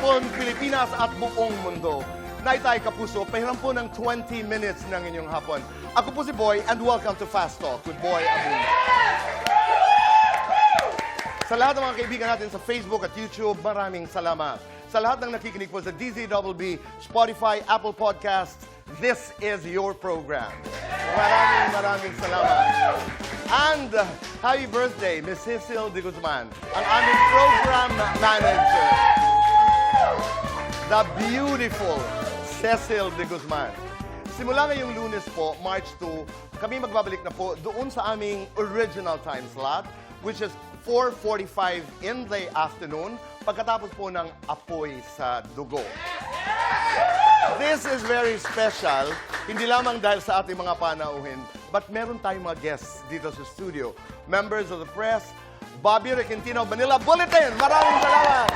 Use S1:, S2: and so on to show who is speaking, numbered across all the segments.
S1: Luzon, Pilipinas at buong mundo. Naitay Kapuso, pahiram po ng 20 minutes ng inyong hapon. Ako po si Boy and welcome to Fast Talk with Boy Abun. Sa lahat ng mga kaibigan natin sa Facebook at YouTube, maraming salamat. Sa lahat ng nakikinig po sa DZBB, Spotify, Apple Podcasts, this is your program. Maraming salamat. And happy birthday, Miss Cecil de Guzman, ang aming program manager. The beautiful Cecil de Guzman. Simula ngayong Lunes po, March 2, kami magbabalik na po doon sa aming original time slot, which is 4:45 in the afternoon, pagkatapos po ng Apoy sa Dugo. This is very special, hindi lamang dahil sa ating mga panauhin, but meron tayong mga guests dito sa studio. Members of the press, Bobby Requintino, Manila Bulletin, maraming salamat!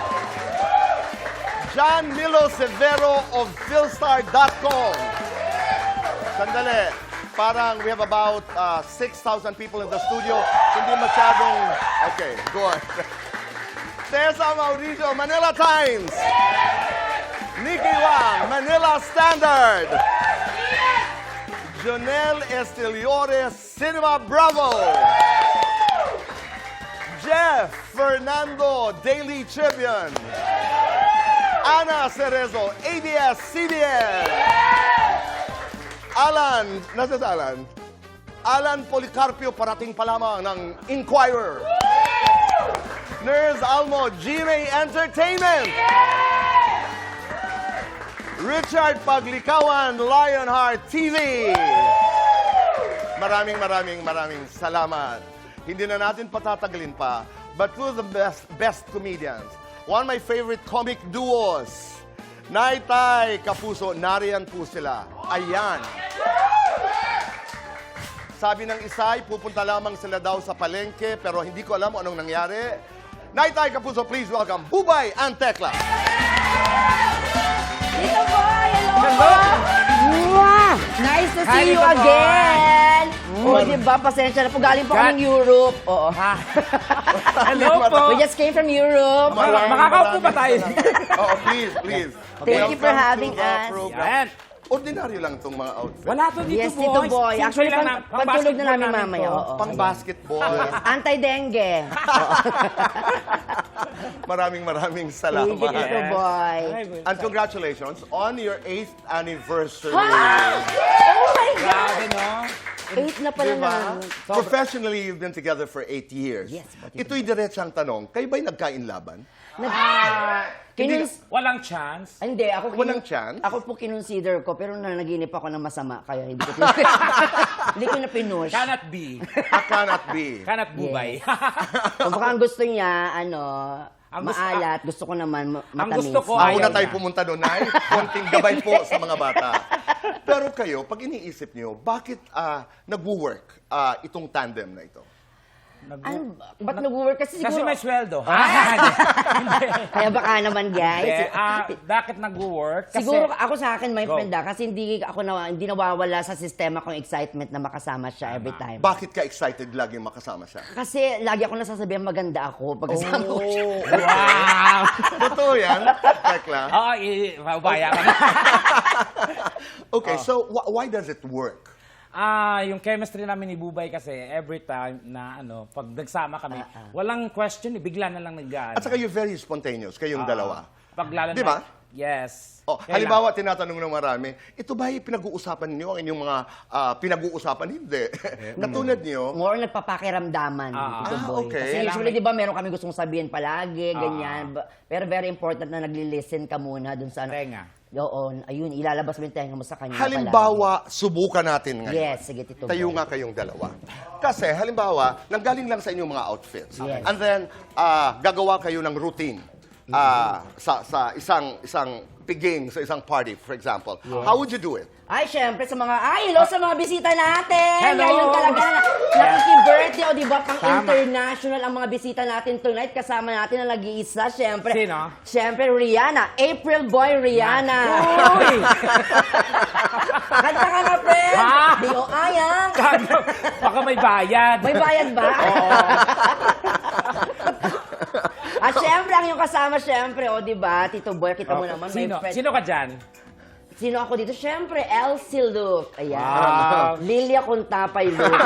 S1: John Milo Severo of Philstar.com. Sandali, parang we have about 6,000 people in the studio. Hindi masyadong... Okay, go on. Tessa Mauricio, Manila Times. Nikki Wang, Manila Standard. Jonel Estiliores, Cinema Bravo. Jeff Fernando, Daily Tribune. Ana Cerezo, ABS-CBN. Alan, nasa sa Alan? Alan Policarpio, parating pa lamang ng Inquirer. Nurse Almo, GMA Entertainment. Richard Paglikawan, Lionheart TV. Maraming salamat. Hindi na natin patatagalin pa, but two of the best comedians. One of my favorite comic duos. Naitay Kapuso, nariyan po sila. Ayan. Sabi ng isa, pupunta lamang sila daw sa palengke, pero hindi ko alam anong nangyari. Naitay Kapuso, please welcome Bubay and Tekla.
S2: Tito Boy, hello! Mwah! Nice to see you again! O, diba? Pasensya na po. Galing po kaming Europe. Oo.
S3: Hello po.
S2: We just came from Europe.
S3: Makakaupo ba tayo?
S1: Oo, please.
S2: Thank you for
S1: Welcome
S2: having
S1: to the
S2: us.
S1: program.
S3: Yan.
S1: Ordinaryo lang itong mga outfits.
S3: Wala to dito,
S2: Yes,
S3: boys.
S2: Tito Boy.
S3: Simple
S2: Actually,
S3: lang
S2: pagtulog na namin
S3: basketball
S2: mamaya.
S3: to.
S2: Oo.
S1: Pang basketball.
S2: Anti-dengue.
S1: Maraming salamat.
S2: Thank you, Tito Boy.
S1: And congratulations on your 8th anniversary.
S2: Oh my God!
S3: Grabe, no?
S2: 8 na pala
S1: Diba?
S2: na.
S1: Professionally, you've been together for 8 years.
S2: Yes, but
S1: Ito'y diretsang tanong, kayo ba'y nagkainlaban?
S3: Walang chance.
S2: Ay, hindi. Ako,
S1: Walang chance?
S2: Ako po kinonsider ko, pero nanaginip ako ng masama, kaya hindi ko hindi ko na pinush.
S3: Cannot be.
S1: I cannot be.
S3: Cannot bubay.
S2: Kung baka ang gusto niya,
S3: Ang gusto-
S2: maalat, gusto ko naman matamis.
S3: gusto ko
S1: Ako na
S3: ayaw
S1: tayo
S3: niya.
S1: pumunta doon, Nay. Konting gabay po sa mga bata. Pero kayo, pag iniisip niyo, bakit nag-work itong tandem na ito?
S2: Ano, ba't nag-work? Kasi
S3: Kasi
S2: siguro,
S3: may sweldo.
S2: kaya baka naman guys.
S3: Bakit nag-work? Kasi,
S2: Siguro ako sa akin, my
S3: Go.
S2: friend, kasi hindi nawawala sa sistema kong excitement na makasama siya every time.
S1: Bakit ka excited laging makasama siya?
S2: Kasi lagi ako nasasabihan maganda ako pagkasama ko siya.
S3: wow!
S1: Totoo yan, Tekla?
S3: Oo, paubaya ka na.
S1: Okay, so why does it work?
S3: Yung chemistry namin ni Bubay kasi, every time na pag nagsama kami, walang question, bigla na lang nag-ano.
S1: At saka you're very spontaneous, kayong dalawa.
S3: Paglalo
S1: Di ba?
S3: Yes.
S1: Oh,
S3: Kailan?
S1: halimbawa, tinatanong ng marami, ito ba yung pinag-uusapan niyo ang inyong mga pinag-uusapan? Hindi. Katulad niyo,
S2: More nagpapakiramdaman. Tito Boy.
S1: okay.
S2: Kasi usually, di ba, meron kami gustong sabihin palagi, ganyan. Pero very important na nagli-listen ka muna dun sa...
S3: Tenga.
S2: Oo, ayun, ilalabas mo yung tenga mo sa kanya.
S1: halimbawa, subukan natin ngayon.
S2: Yes, sige, Tito
S1: Tayo
S2: Boy.
S1: nga kayong dalawa. Kasi, halimbawa, nanggaling lang sa inyong mga outfits.
S2: Yes.
S1: And then, gagawa kayo ng routine sa isang game, sa isang party, for example. How would you do it?
S2: Ay, syempre, hello sa mga bisita natin.
S3: Hello.
S2: Ngayon talaga, nakiki-birthday, o diba, pang
S3: Tama.
S2: international ang mga bisita natin tonight. Kasama natin ang nag-iisa, syempre.
S3: Sino?
S2: Syempre, Rihanna. April Boy Rihanna.
S3: Uy!
S2: Kanta ka nga, friend.
S3: Ha?
S2: Di o ayang.
S3: Baka may bayad.
S2: May bayad ba? At syempre, ang yung kasama, syempre, o diba, Tito Boy, kita mo naman. may friend-
S3: Sino ka dyan?
S2: Sino ako dito? Syempre, Elsie Luke. Ayan.
S3: Wow.
S2: Lilia Contapay Luke.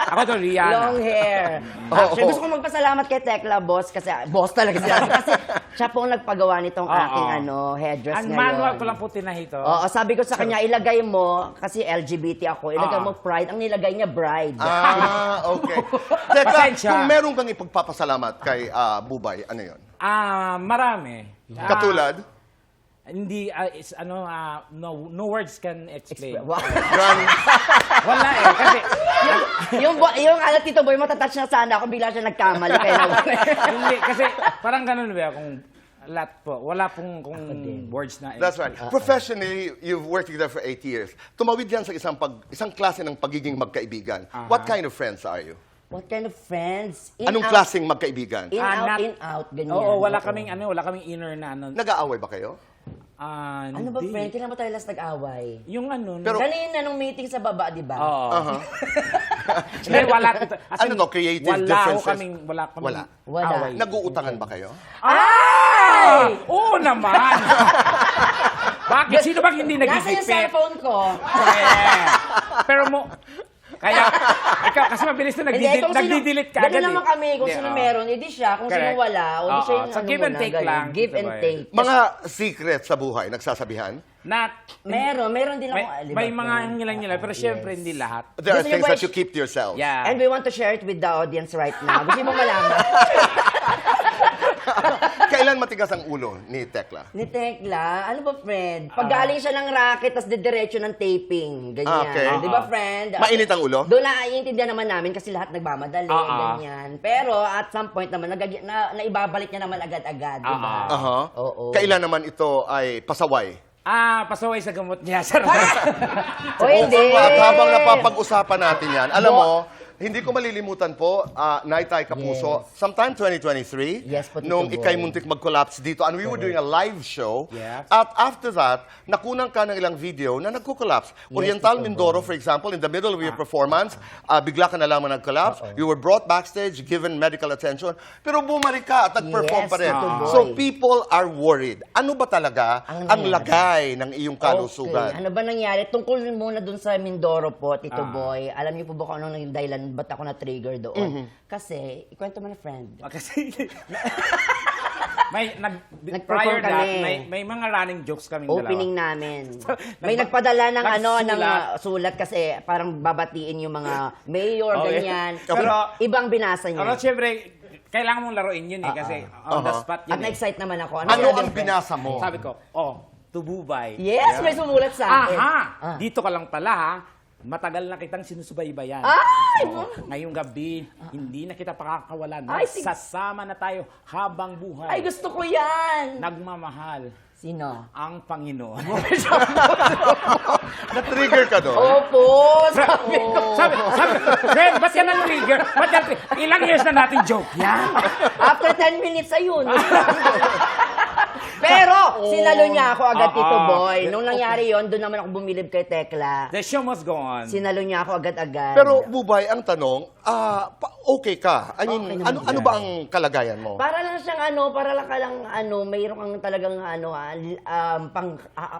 S3: Ako to, Rihanna.
S2: Long hair. Actually, gusto kong magpasalamat kay Tekla, boss, kasi boss talaga siya. Kasi siya po ang nagpagawa nitong aking headdress
S3: Ang
S2: ngayon.
S3: manual ko lang po tinahito.
S2: Oo, sabi ko sa kanya, ilagay mo, kasi LGBT ako, ilagay mo pride. Ang nilagay niya, bride.
S1: Okay. Teka,
S3: Pasensya.
S1: kung meron kang ipagpapasalamat kay Bubay, ano yun?
S3: Marami.
S1: Katulad?
S3: Hindi, no words can explain.
S2: Wow.
S3: Wala eh, kasi
S2: yung Tito Boy, matatouch na sana ako, bigla siya nagkamali. Kaya
S3: hindi, kasi parang ganun ba, kung lahat po, wala pong kung words na
S1: That's right. Professionally, you've worked together for 8 years. Tumawid yan sa isang klase ng pagiging magkaibigan. What kind of friends are you?
S2: What kind of friends?
S1: Anong klaseng magkaibigan?
S2: In out, ganyan.
S3: Oo, wala kaming inner na ano.
S1: Nag-aaway ba kayo?
S2: Ano ba, friend? Kailan ba tayo last nag-away?
S3: Yung ano,
S1: Pero-
S2: Kanina nung meeting sa baba, di ba?
S3: Oo. Hindi, wala. As in,
S1: Ano to, creative
S3: wala
S1: differences?
S3: Wala kaming
S2: Wala.
S3: away.
S1: Nag-uutangan ba kayo?
S3: Ay! Oo naman! Bakit? Sino bang hindi
S2: Nasa yung
S3: nagigipit?
S2: cellphone ko.
S3: Pero kaya, ikaw, kasi mabilis na nagdi-delete ka agad.
S2: Ganun naman kami, kung sino meron, edi siya. Kung sino
S3: Correct.
S2: wala, o di siya yung
S3: So, give and take lang.
S2: Give and
S3: Diba?
S2: take.
S1: Mga secret sa buhay, nagsasabihan?
S2: Meron din ako.
S3: May mga nila, pero syempre hindi lahat.
S1: There are
S2: Gusto niyo
S1: things
S2: ba
S1: that you keep to yourself.
S3: Yeah.
S2: And we want to share it with the audience right now. Gusto mo malaman?
S1: Kailan matigas ang ulo ni Tekla?
S2: Ni Tekla, ano ba, friend? Pag galing siya ng racket, tas didiretso ng taping. Ganyan.
S1: Okay.
S2: Di ba, friend?
S1: Mainit ang ulo?
S2: Doon naiintindihan naman namin kasi lahat nagmamadali, ganyan. Pero at some point naman, naibabalik niya naman agad-agad, di ba?
S1: Aha.
S2: Oo.
S1: Kailan naman ito ay pasaway?
S3: Pasaway sa gamot niya. Sir.
S2: O hindi.
S1: At habang napapag-usapan natin yan, alam mo, hindi ko malilimutan po, Naitay Kapuso, sometime 2023,
S2: Yes po, Tito
S1: nung
S2: Boy.
S1: ikay muntik mag-collapse dito, and we were doing a live show,
S3: Yes.
S1: at after that, nakunan ka ng ilang video na nagko-collapse. Oriental
S2: Tito
S1: Mindoro, for example, in the middle of your performance, bigla ka na lamang nag-collapse, you were brought backstage, given medical attention, pero bumalik ka at nag-perform
S2: Yes,
S1: pa rin.
S2: Tito Boy.
S1: So people are worried. Ano ba talaga ang lagay ng iyong kalusugan?
S2: Okay. Ano ba nangyari? Tungkol muna dun sa Mindoro po, Tito Boy. Alam niyo po ba kung anong naging dahilan? Ba't ako na-trigger doon? Kasi, ikwento mo na, friend.
S3: Kasi
S2: Nag-perform
S3: prior that,
S2: kami.
S3: may mga running jokes kaming
S2: Opening
S3: dalawa.
S2: namin. May nagpadala ng
S3: Nagsulat.
S2: sulat kasi parang babatiin yung mga mayor,
S3: Okay.
S2: ganyan.
S3: Pero-
S2: Pero ibang binasa niya.
S3: Pero syempre, kailangan mong laruin yun eh, kasi on the spot
S2: At
S3: yun eh.
S2: na-excite naman ako.
S1: Ano
S2: sinabi
S1: ang
S2: mo, friend?
S1: binasa mo?
S3: Sabi ko, Tububay.
S2: Yes, may sumulat sa akin.
S3: Aha! Dito ka lang pala ha. Matagal na kitang sinusubaybayan.
S2: Ay!
S3: Ngayong gabi, hindi na kita pakakawalan.
S2: Ay, sige.
S3: Sasama na tayo habang buhay.
S2: Ay, gusto ko yan!
S3: Nagmamahal
S2: Sino?
S3: ang Panginoon.
S1: Na-trigger ka doon?
S2: Opo! Sabi ko.
S3: sabi, Fred, ba't ka na-trigger? Ilang years na natin joke yan?
S2: After 10 minutes, ayun. Pero, sinalo niya ako agad, Tito Boy. Nung nangyari yon, doon naman ako bumilib kay Tekla.
S3: The show must go on.
S2: Sinalo niya ako agad-agad.
S1: Pero Bubay, ang tanong, okay ka? I mean,
S2: Okay naman
S1: ano ba ang kalagayan mo?
S2: Para lang siyang para lang ka lang mayroon kang talagang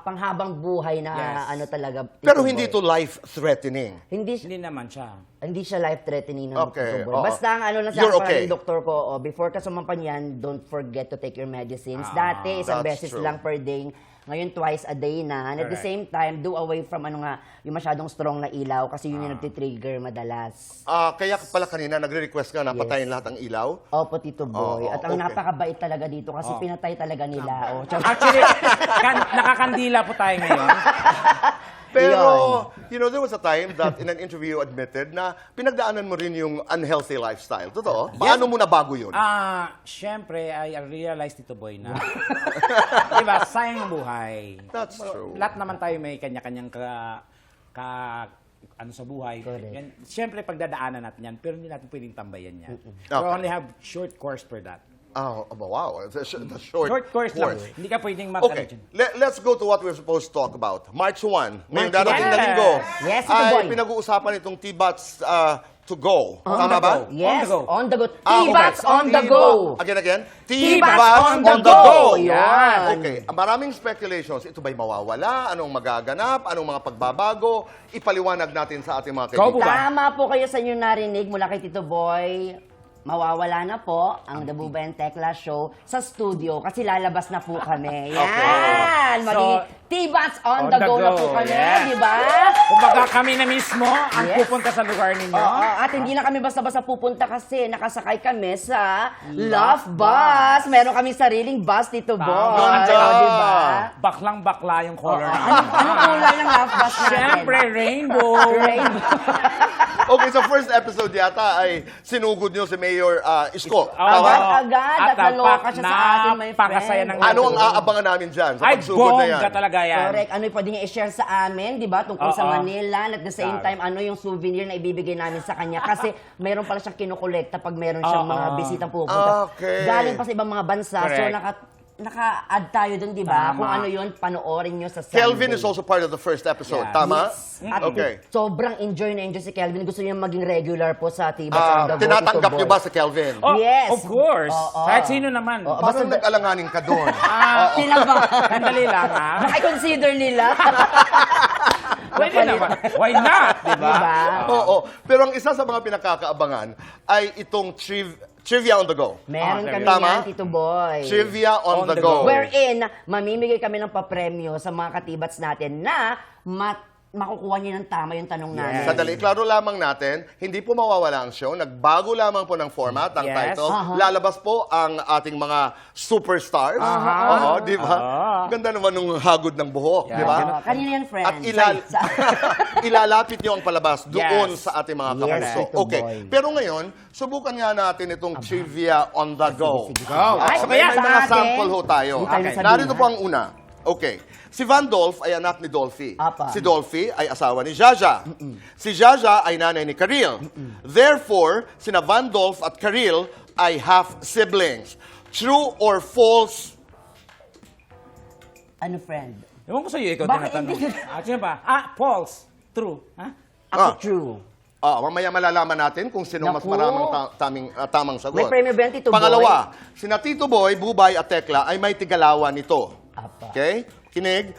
S2: panghabang buhay na
S3: Yes.
S2: talaga. Tito
S1: Pero
S2: Boy.
S1: hindi to life-threatening.
S2: Hindi
S3: naman siya.
S2: siya life-threatening na
S1: Okay,
S2: Tito Boy.
S1: oo.
S2: Basta ang lang sa
S1: You're
S2: akin,
S1: okay.
S2: ng doktor ko, before ka sumampan yan, don't forget to take your medicines. Dati, isang
S1: That's
S2: beses
S1: true.
S2: lang per day. Ngayon, twice a day na. And at the same time, do away from yung masyadong strong na ilaw kasi yun yung nagtitrigger madalas.
S1: Kaya pala kanina nagre-request ka na patayin lahat ng ilaw?
S2: Opo, Tito Boy.
S1: Oo,
S2: At ang
S1: okay.
S2: napakabait talaga dito kasi pinatay talaga nila.
S3: Actually, nakakandila po tayo ngayon.
S1: Pero, there was a time that in an interview you admitted na pinagdaanan mo rin yung unhealthy lifestyle. Totoo? Paano mo nabago yun?
S3: Syempre, I realized Tito Boy na, diba, sayang ang buhay.
S1: That's true.
S3: Lahat naman tayo may kanya-kanyang ano sa buhay.
S2: Correct.
S3: Yan, syempre, pagdadaanan natin yan, pero hindi natin pwedeng tambayan yan. We
S1: Okay.
S3: only have short course for that.
S1: Oh, wow. The short,
S3: Short course lang. Hindi ka pwedeng mag-
S1: Okay, let's go to what we're supposed to talk about. March 1, ngayong darating na
S3: Yes.
S1: linggo,
S2: Yes, Tito
S1: ay
S2: Boy.
S1: pinag-uusapan itong T-Bats to go. Tama ba?
S2: Yes,
S3: go.
S2: on the go.
S1: Okay.
S2: T-Bats on the go.
S1: Again.
S2: T-Bats on the go. Yan.
S1: Okay. Maraming speculations. Ito ba'y mawawala? Anong magaganap? Anong mga pagbabago? Ipaliwanag natin sa ating mga
S3: Go,
S1: kaibigan.
S3: Buba.
S2: Tama po kayo sa inyo narinig mula kay Tito Boy. Mawawala na po ang The Buba and Tekla Show sa studio kasi lalabas na po kami. Yan! Magiging T-Bats on the go na po kami,
S3: yes.
S2: di ba?
S3: Kumbaga kami na mismo ang
S2: Yes.
S3: pupunta sa lugar ninyo.
S2: Oo, at hindi na kami basta-basta pupunta kasi nakasakay kami sa Love Bus. Meron kaming sariling bus, Tito Boy.
S1: Ganda.
S2: O, di ba?
S3: Baklang-bakla yung color
S2: Oo.
S3: namin.
S2: Anong kulay ng Love Bus natin?
S3: Siyempre, rainbow.
S2: Rainbow.
S1: Okay, sa first episode yata ay sinugod nyo si Mayor Isko.
S2: Agad-agad at naloka siya sa atin, my friend.
S3: napakasaya ng
S1: Ano ang aabangan namin dyan sa
S3: Ay,
S1: pagsugod na yan?
S3: bongga talaga yan.
S2: Correct. Ano yung pwede niya i-share sa amin, di ba? Tungkol sa
S3: Oo.
S2: Manila. And at the same
S3: Sabi.
S2: time, ano yung souvenir na ibibigay namin sa kanya. Kasi meron pala siyang kinukolekta pag meron siyang
S3: Oo.
S2: mga bisitang pupunta.
S1: Okay.
S2: Galing pa sa ibang mga bansa. So,
S3: Correct.
S2: naka-add tayo dun, di ba?
S3: Tama.
S2: Kung ano yun, panoorin nyo sa Sunday.
S1: Kelvin is also part of the first episode.
S3: Yeah.
S1: Tama?
S2: At
S1: Okay.
S2: sobrang enjoy na enjoy si Kelvin. Gusto niya maging regular po sa Tibas on the Go,
S1: Tinatanggap
S2: Tito
S1: nyo
S2: Boy.
S1: ba si Kelvin?
S3: Oh,
S2: Yes.
S3: of course.
S2: Oo.
S3: Kahit sino naman.
S2: Oo.
S1: Parang
S2: basta-
S1: nag-alanganin ka doon.
S2: Sila ba?
S3: Sandali lang, ha?
S2: Baka i-consider nila.
S3: Pwede naman. Why not? Diba?
S2: Diba?
S1: Oo. Pero ang isa sa mga pinakakaabangan ay itong Trivia on the Go.
S2: Meron kami
S1: Tama?
S2: yan, Tito Boy.
S1: Trivia on,
S3: On
S1: the
S3: the
S1: go.
S3: go.
S2: Wherein, mamimigay kami ng papremyo sa mga katibats natin na makukuha niyo ng tama yung tanong namin.
S1: Sadali, klaro lamang natin, hindi po mawawala ang show. Nagbago lamang po ng format, ang
S3: Yes.
S1: title.
S2: Aha.
S1: Lalabas po ang ating mga superstars. Oo, di ba? Ganda naman nung hagod ng buhok,
S3: Yeah.
S1: di ba?
S2: Kanina yan, friend.
S1: At
S2: Sa-
S1: ilalapit niyo ang palabas doon
S3: Yes.
S1: sa ating mga
S2: Yes,
S1: kapuso.
S2: Tito
S1: Okay.
S2: Boy.
S1: Pero ngayon, subukan nga natin itong trivia on the go.
S2: sige.
S3: Go.
S2: Ay,
S1: May
S2: sa
S1: mga
S2: atin.
S1: sample ho tayo.
S2: Hindi tayo
S3: Okay.
S2: nasabihan.
S1: Narito po ang una. Okay. Si Van Dolph ay anak ni Dolphy.
S2: Apa.
S1: Si Dolphy ay asawa ni Jaja. Si Jaja ay nanay ni Karil. Therefore, sina Van Dolph at Karil ay half-siblings. True or false?
S2: Ano, friend?
S3: Ewan ko sa'yo, ikaw
S2: Bakit
S3: tinatanong.
S2: hindi?
S3: Sino ba? False. True. Ha?
S2: Ako,
S1: Ah.
S2: true.
S1: Mamaya malalaman natin kung sino mas
S2: Naku.
S1: maraming tamang sagot.
S2: May premyo ba yan, Tito Boy?
S1: Pangalawa, sina Tito Boy, Bubay at Tekla ay may tigalawan nito.
S2: Apa.
S1: Okay? Kinig.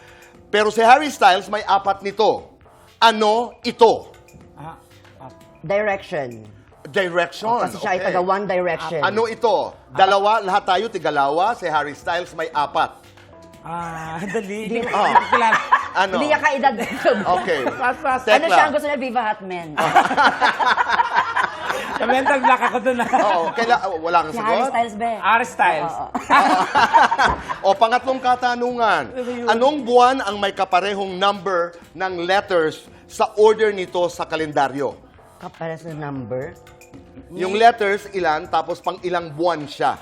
S1: Pero si Harry Styles may 4 nito. Ano ito?
S2: Direction.
S1: Direction.
S2: Kasi siya ay
S1: Okay.
S2: taga One Direction.
S1: Ano ito? Dalawa, lahat tayo tigalawa. Si Harry Styles may 4.
S3: Dali. Hindi ko
S1: Ah.
S3: kilala.
S1: Ano?
S2: Hindi niya kaedad.
S1: Okay.
S3: Fast.
S2: Ano
S1: Tekla.
S2: siya ang gusto niya? Viva Hotman.
S3: Sa mental block ako dun.
S1: Oo, wala kang
S2: Si Harry
S1: sagot?
S2: Styles, be.
S3: Harry Styles.
S1: O pangatlong katanungan. Anong buwan ang may kaparehong number ng letters sa order nito sa kalendaryo?
S2: Kapara sa number.
S1: Yung letters, ilan, tapos pang ilang buwan siya.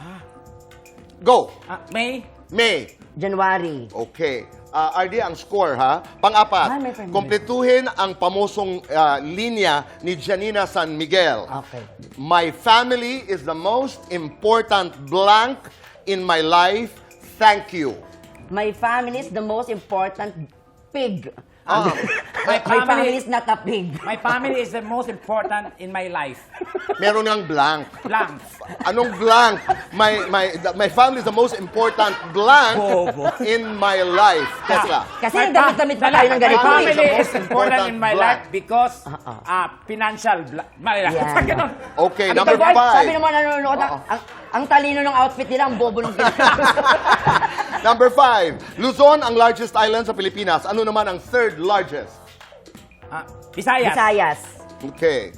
S1: Go!
S3: May?
S1: May.
S2: January.
S1: Okay. RD, ang score, ha? Pang-apat,
S2: Ah, may premyo.
S1: kompletuhin ang pamosong linya ni Janina San Miguel.
S2: Okay.
S1: My family is the most important blank in my life. Thank you.
S2: My family is the most important pig.
S3: My
S2: My family
S3: family,
S2: is not a pig.
S3: my family is the most important in my life.
S1: Meron ng blank.
S3: Blank.
S1: Anong blank? My family is the most important blank
S3: Bobo.
S1: in my life. Tesla.
S2: Kasi yung damit-damit pa tayo ng ganito.
S3: My family
S1: eh.
S3: is important in my
S1: Blank.
S3: life because financial Malala.
S2: Yan.
S1: Okay,
S2: Ano
S1: number
S2: to, boy? Sabi
S1: 5.
S2: naman nanonood, ang talino ng outfit nila, ang bobo ng
S1: Number 5. Luzon ang largest island sa Pilipinas. Ano naman ang third largest?
S3: Visayas.
S2: Visayas.
S1: Okay.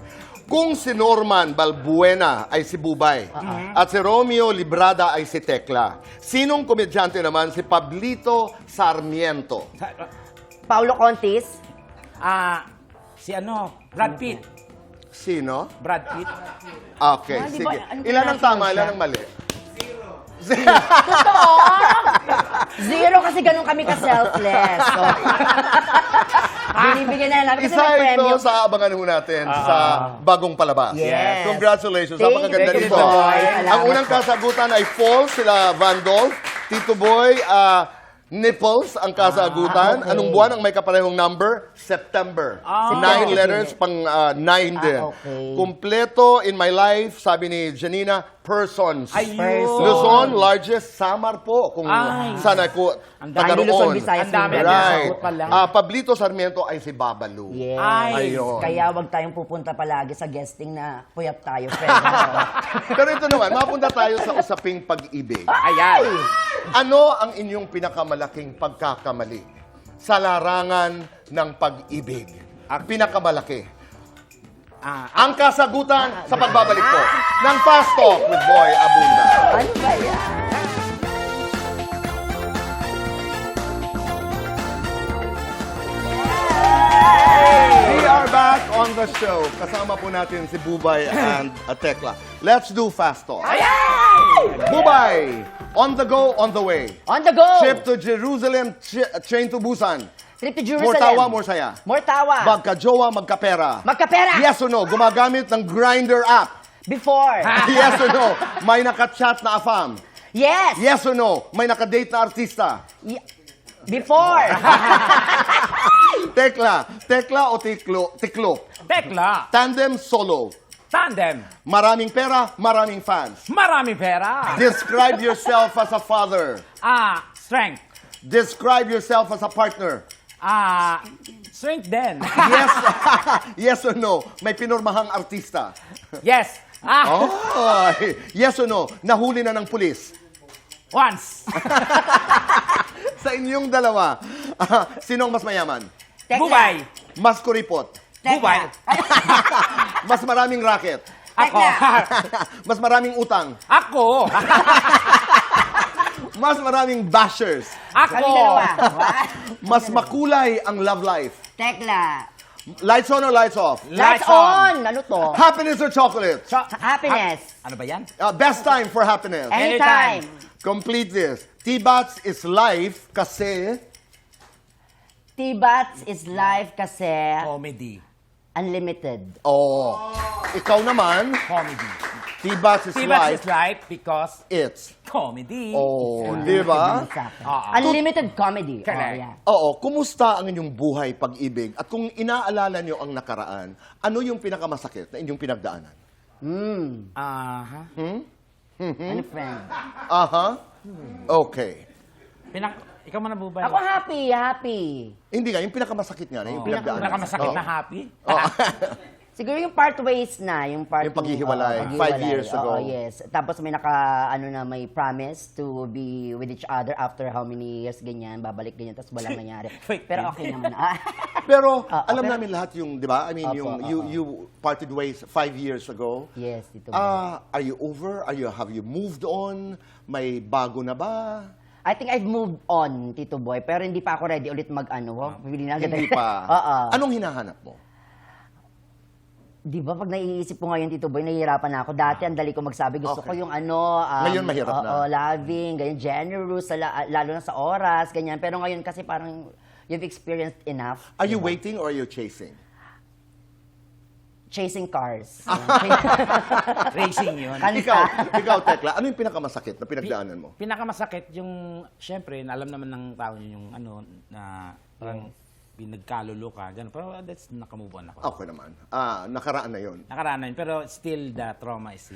S1: Kung si Norman Balbuena ay si Bubay at si Romeo Librada ay si Tekla, sinong komedyante naman si Pablito Sarmiento?
S2: Paulo Contis.
S3: Si Brad Pitt.
S1: Sino?
S3: Brad Pitt.
S1: Okay,
S2: Ah, di ba?
S1: sige.
S2: Ano
S1: Ilan ang
S2: pinasa
S1: tama,
S2: siya?
S1: ilan ang mali?
S2: Zero kasi ganun kami ka-selfless. So, binibigyan na namin kasi
S1: Isa
S2: may
S1: ito
S2: premium.
S1: sa abangan ho natin sa bagong palabas.
S2: Yes.
S1: Congratulations.
S2: Thank
S1: Napakaganda
S2: you,
S1: nito.
S2: Boy.
S1: Ang
S2: Salamat
S1: unang
S2: po.
S1: kasagutan ay false, sila Vandolph. Tito Boy, nipples ang kasagutan.
S2: okay.
S1: Anong buwan ang may kaparehong number? September. 9 letters, pang 9 din.
S2: okay.
S1: Kumpleto in my life, sabi ni Janina, persons.
S3: Ayun.
S1: Luzon, largest, Samar po. Kung
S3: Ay.
S1: sana ko
S3: Ang
S1: taga
S3: dami
S2: Luzon,
S1: roon.
S2: Visayas,
S3: Ang dami.
S2: Mindanao.
S1: Right.
S3: Sagot pala.
S1: Pablito Sarmiento ay si Babalu.
S2: Yes.
S3: Ay.
S1: Ayun.
S2: Kaya wag tayong pupunta palagi sa guesting na puyat tayo, friend.
S1: Pero ito naman, mapunta tayo sa usaping pag-ibig.
S3: Ayan.
S1: Ano ang inyong pinakamalaking pagkakamali sa larangan ng pag-ibig? Ang pinakamalaki. Ang kasagutan sa pagbabalik po ng Fast Talk with Boy Abunda.
S2: Ano ba yan?
S1: We are back on the show. Kasama po natin si Bubay and Tekla. Let's do Fast Talk. Bubay, on the go, on the way.
S2: On the go!
S1: Trip to Jerusalem, train to Busan.
S2: Trip to Jerusalem.
S1: More tawa, more saya.
S2: More tawa.
S1: Magka-jowa, magka-pera.
S2: Magkapera.
S1: Yes or no? Gumagamit ng Grindr app.
S2: Before.
S1: Yes or no? May naka-chat na afam.
S2: Yes.
S1: Yes or no? May naka-date na artista.
S2: Before.
S1: Tekla o tiklo?
S3: Tekla.
S1: Tandem, solo.
S3: Tandem.
S1: Maraming pera, maraming fans.
S3: Marami pera.
S1: Describe yourself as a father.
S3: Strength.
S1: Describe yourself as a partner.
S3: Strength din.
S1: Yes, yes or no? May pinurmahang artista.
S3: Yes.
S1: Oh, yes or no? Nahuli na ng pulis.
S3: Once.
S1: Sa inyong dalawa, sinong mas mayaman?
S2: Tekla.
S3: Bubay.
S1: Mas kuripot?
S2: Tekla.
S3: Bubay.
S1: Mas maraming racket?
S3: Ako.
S1: Mas maraming utang?
S3: Ako.
S1: Mas maraming bashers?
S2: Kami
S3: Ako.
S2: dalawa.
S1: Mas makulay ang love life?
S2: Tekla.
S1: Lights on or lights off?
S2: Lights on. Ano to?
S1: Happiness or chocolate?
S2: Happiness.
S3: Ano ba yan?
S1: Best time for happiness?
S2: Anytime.
S1: Complete this. T-Bats is life kasi...
S2: T-Bats is life kasi
S3: Comedy.
S2: unlimited.
S1: Oh, ikaw naman,
S3: Comedy.
S1: T-Bats is
S3: Tibas
S1: life,
S3: is life because
S1: it's...
S3: comedy.
S1: Oh, di ba?
S2: Unlimited comedy.
S3: Correct.
S2: Oh, yeah.
S1: Oo, kumusta ang inyong buhay, pag-ibig? At kung inaalala nyo ang nakaraan, ano yung pinakamasakit na inyong pinagdaanan?
S3: Aha.
S2: Ano, friend?
S1: Aha. Okay.
S3: Ikaw man Bubay.
S2: Ako happy.
S1: Hindi nga, yung pinakamasakit nga na yung pinagdaanan.
S3: Pinakamasakit na happy.
S2: Siguro yung part ways na, yung part
S1: Yung paghihiwalay, 5 years ago.
S2: Oo, yes. Tapos may may promise to be with each other after how many years, ganyan, babalik ganyan, tapos walang nangyari.
S3: Wait,
S2: Pero okay naman.
S1: Pero alam
S2: pero-
S1: namin lahat yung, di ba? I mean,
S2: Opo,
S1: you parted ways 5 years ago.
S2: Yes, Tito.
S1: Are you over? Have you moved on? May bago na ba?
S2: I think I've moved on, Tito Boy, pero hindi pa ako ready ulit mag-ano.
S1: Hindi pa.
S2: Oo.
S1: Anong hinahanap mo?
S2: Di ba, pag naiisip ko ngayon, Tito Boy, nahihirapan na ako. Dati, ang dali ko magsabi, gusto ko
S1: Okay.
S2: yung
S1: Ngayon, mahirap na.
S2: loving, ganyan, generous, lalo na sa oras, ganyan. Pero ngayon kasi parang you've experienced enough.
S1: Are you waiting or are you chasing?
S2: Chasing cars.
S3: Racing yun.
S1: Ikaw, Tekla, ano yung pinakamasakit na pinagdaanan mo?
S3: Pinakamasakit yung, syempre, alam naman ng tao yun yung na parang pinagkalulo ka, gano'n. Pero that's nakamove on ako.
S1: Okay naman. Nakaraan na yun.
S3: Nakaraan na yun, pero still the trauma is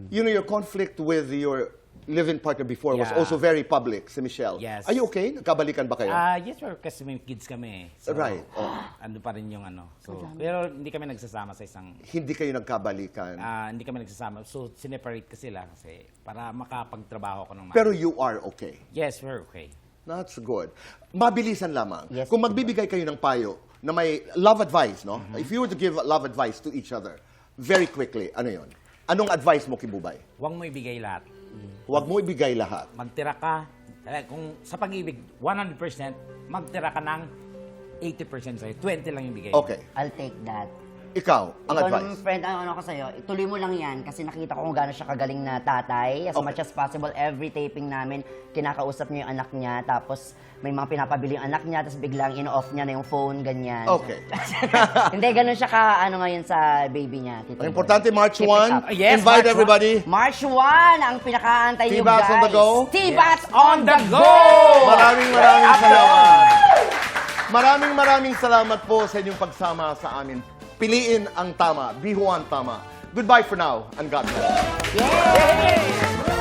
S1: You know, your conflict with your live-in partner before was
S3: Yeah.
S1: also very public, si Michelle.
S3: Yes.
S1: Are you okay? Nagkabalikan ba kayo?
S3: yes, sir, kasi may kids kami. So,
S1: Right.
S3: Ando pa rin yung So, pero hindi kami nagsasama sa isang,
S1: Hindi kayo nagkabalikan.
S3: hindi kami nagsasama. So, sineparate ko sila kasi para makapagtrabaho ko ng
S1: Pero you are okay.
S3: yes, we're okay.
S1: That's good. Mabilisan lamang.
S2: Yes,
S1: Kung magbibigay kayo ng payo na may love advice, no? If you were to give love advice to each other, very quickly, ano yon? Anong advice mo kay Bubay?
S3: Huwag mo ibigay lahat.
S1: Huwag mo ibigay lahat.
S3: Magtira ka, kung sa pag-ibig, 100%, magtira ka ng 80% sa'yo. 20 lang yung bigay.
S1: Okay.
S2: I'll take that.
S1: ikaw, ang
S2: Ikaw
S1: advice.
S2: naman, friend, ano ko sa'yo, ituloy mo lang yan kasi nakita ko kung gaano siya kagaling na tatay. As
S1: Okay.
S2: much as possible, every taping namin, kinakausap niya yung anak niya, tapos may mga pinapabili yung anak niya, tapos biglang in-off niya na yung phone, ganyan.
S1: Okay.
S2: Hindi, ganun siya ka, ano ngayon sa baby niya. Tito
S1: Ang
S2: Boy.
S1: importante, March
S2: Keep it
S1: 1,
S2: up.
S3: Yes,
S1: invite
S3: March 1.
S1: everybody.
S2: March 1, ang pinakaantay niyo,
S1: T-Bats
S2: guys.
S1: on the go?
S2: T-Bats
S3: On the go!
S1: Maraming salamat. Maraming salamat po sa inyong pagsama sa amin. Piliin ang tama. Be who ang tama. Goodbye for now, and God bless.
S2: Yay!